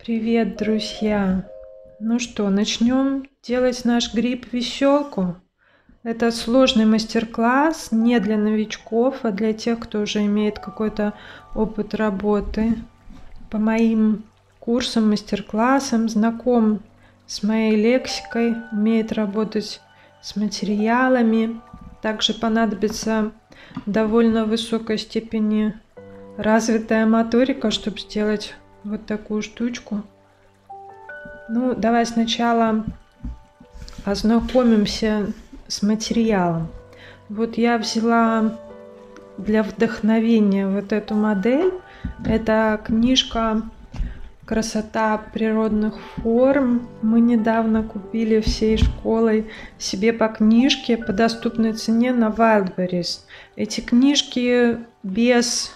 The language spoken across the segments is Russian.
Привет, друзья! Ну что, начнем делать наш гриб-веселку. Это сложный мастер-класс, не для новичков, а для тех, кто уже имеет какой-то опыт работы. По моим курсам, мастер-классам, знаком с моей лексикой, умеет работать с материалами. Также понадобится довольно высокой степени развитая моторика, чтобы сделать вот такую штучку. Ну, давай сначала ознакомимся с материалом. Вот я взяла для вдохновения вот эту модель. Это книжка «Красота природных форм». Мы недавно купили всей школой себе по книжке по доступной цене на Wildberries. Эти книжки без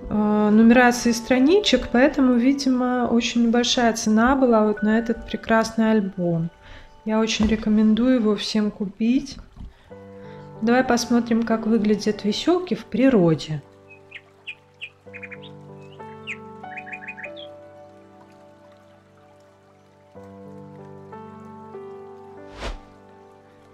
нумерации страничек, поэтому, видимо, очень небольшая цена была вот на этот прекрасный альбом. Я очень рекомендую его всем купить. Давай посмотрим, как выглядят веселки в природе.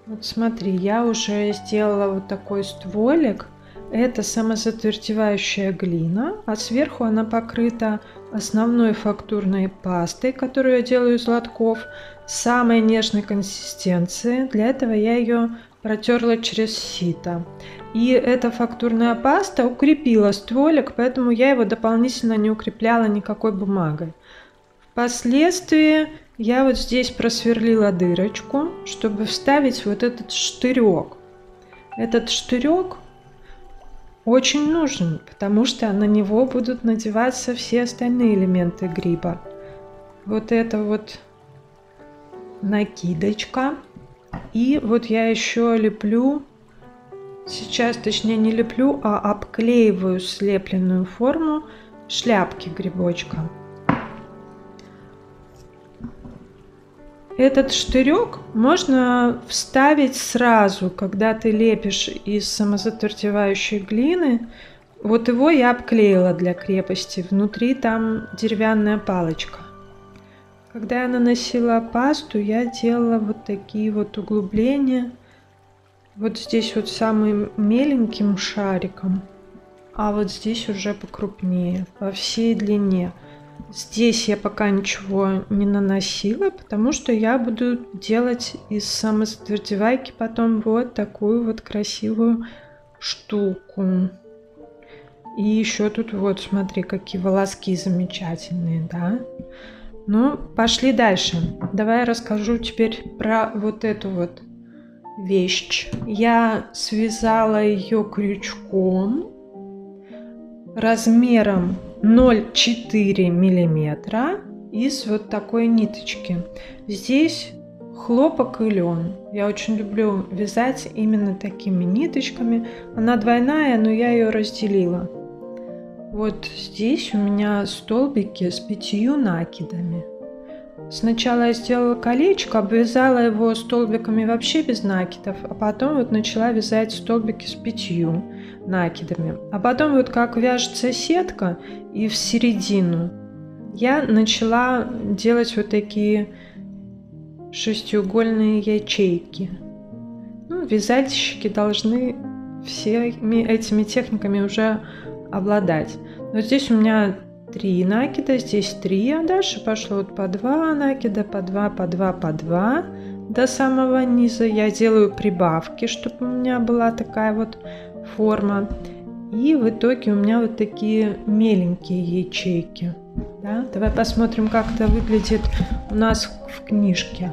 Вот смотри, я уже сделала вот такой стволик. Это самозатвердевающая глина, а сверху она покрыта основной фактурной пастой, которую я делаю из лотков, самой нежной консистенции. Для этого я ее протерла через сито. И эта фактурная паста укрепила стволик, поэтому я его дополнительно не укрепляла никакой бумагой. Впоследствии я вот здесь просверлила дырочку, чтобы вставить вот этот штырек. Этот штырек очень нужен, потому что на него будут надеваться все остальные элементы гриба. Вот это вот накидочка. И вот я еще леплю, сейчас точнее не леплю, а обклеиваю слепленную форму шляпки грибочка. Этот штырек можно вставить сразу, когда ты лепишь из самозатвердевающей глины. Вот его я обклеила для крепости. Внутри там деревянная палочка. Когда я наносила пасту, я делала вот такие вот углубления. Вот здесь вот самым меленьким шариком, а вот здесь уже покрупнее, по всей длине. Здесь я пока ничего не наносила, потому что я буду делать из самозатвердевайки потом вот такую вот красивую штуку. И еще тут вот смотри, какие волоски замечательные, да? Ну, пошли дальше. Давай я расскажу теперь про вот эту вот вещь. Я связала ее крючком размером 0,4 миллиметра из вот такой ниточки. Здесь хлопок и лен. Я очень люблю вязать именно такими ниточками. Она двойная, но я ее разделила. Вот здесь у меня столбики с 5 накидами. Сначала я сделала колечко, обвязала его столбиками вообще без накидов, а потом вот начала вязать столбики с 5 накидами. А потом вот как вяжется сетка, и в середину я начала делать вот такие шестиугольные ячейки. Ну, вязальщики должны всеми этими техниками уже обладать. Но здесь у меня 3 накида, здесь 3, а дальше пошло вот по 2 накида, по 2, по 2, по 2 до самого низа. Я делаю прибавки, чтобы у меня была такая вот форма. И в итоге у меня вот такие меленькие ячейки. Да? Давай посмотрим, как это выглядит у нас в книжке.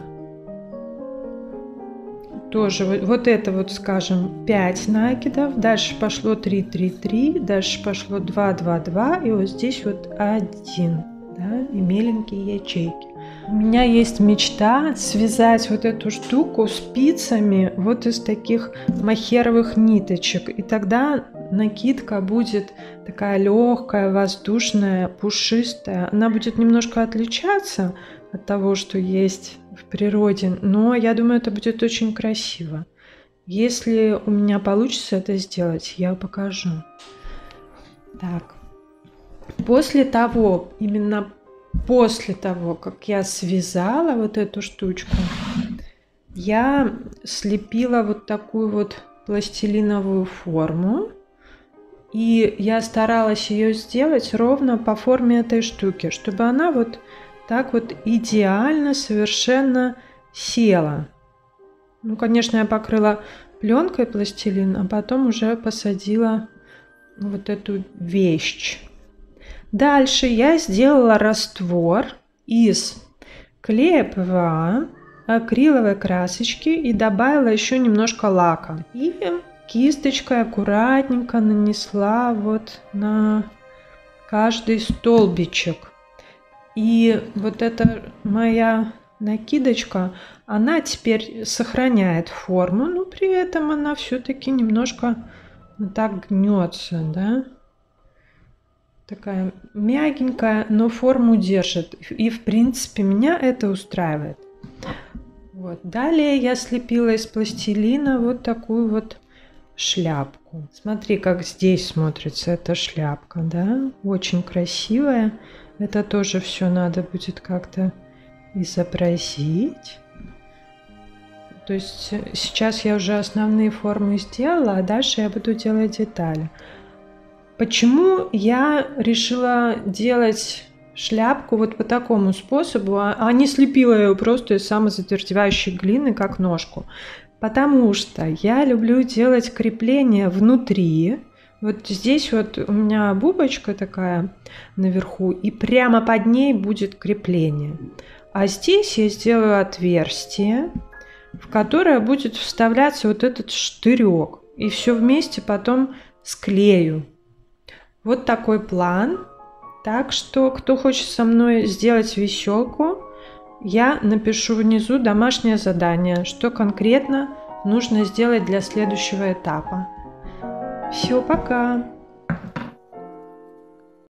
Тоже вот это вот, скажем, 5 накидов, дальше пошло 3, 3, 3, дальше пошло 2, 2, 2, и вот здесь вот 1, да, и меленькие ячейки. У меня есть мечта связать вот эту штуку спицами вот из таких махеровых ниточек, и тогда накидка будет такая легкая, воздушная, пушистая. Она будет немножко отличаться от того, что есть в природе, но я думаю, это будет очень красиво. Если у меня получится это сделать, я покажу. Так, после того, именно после того, как я связала вот эту штучку, я слепила вот такую вот пластилиновую форму. И я старалась ее сделать ровно по форме этой штуки, чтобы она вот так вот идеально совершенно села. Ну, конечно, я покрыла пленкой пластилин, а потом уже посадила вот эту вещь. Дальше я сделала раствор из клея ПВА, акриловой красочки и добавила еще немножко лака. И кисточкой аккуратненько нанесла вот на каждый столбичек. И вот эта моя накидочка, она теперь сохраняет форму, но при этом она все-таки немножко вот так гнется, да? Такая мягенькая, но форму держит. И в принципе меня это устраивает. Вот. Далее я слепила из пластилина вот такую вот шляпку. Смотри, как здесь смотрится эта шляпка, да? Очень красивая. Это тоже все надо будет как-то изобразить. То есть сейчас я уже основные формы сделала, а дальше я буду делать детали. Почему я решила делать шляпку вот по такому способу, а не слепила ее просто из самозатвердевающей глины, как ножку? Потому что я люблю делать крепление внутри. Вот здесь вот у меня бубочка такая наверху, и прямо под ней будет крепление. А здесь я сделаю отверстие, в которое будет вставляться вот этот штырек. И все вместе потом склею. Вот такой план. Так что, кто хочет со мной сделать веселку, я напишу внизу домашнее задание, что конкретно нужно сделать для следующего этапа. Все, пока!